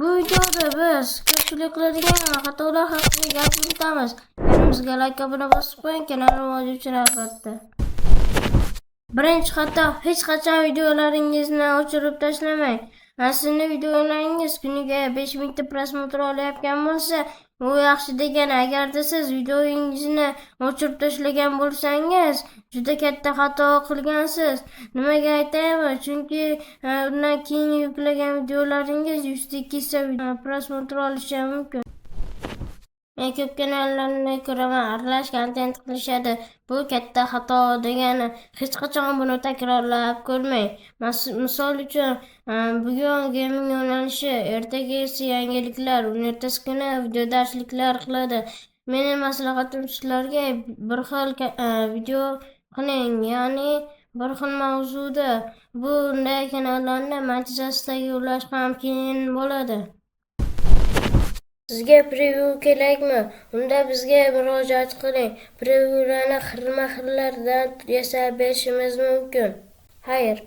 Bu videoda biz ko'pchilik qiladigan xatolar haqida gap yuritamiz. Kanalımizga like abone bosib qo'ying, kanal rivoji uchun albatta. Birinchi xato: hech qachon videolaringizni o'chirib tashlamang. Aslida videolaringiz kuniga 5000 ta prosmotr olayotgan bo'lsa, bu yaxshi degani. Agarda siz videoingizni o'chirib tashlagan bo'lsangiz, juda katta xato qilgansiz. Nimaga aytayapman? Chunki undan keyin yuklagan videolaringiz 102 ta prosmotr olishi mumkin. Men ko'p kanallarni ko'raman, aralash kontent qilishadi. Bu katta xato degani. Hech qachon buni takrorlab ko'rmang. Misol uchun, bugun gaming yo'nalishi, ertaga esa yangiliklar, ertasi kuni video darsliklar qiladi. Mening maslahatim sizlarga bir xil video qiling, ya'ni bir xil mavzuda. Bunday kanallarni monetizatsiyaga ulash ham qiyin bo'ladi. Sizga preview kerakmi? Unda bizga murojaat qiling. Previewlarni xilma-xillardan yasab berishimiz mumkin. Xayr.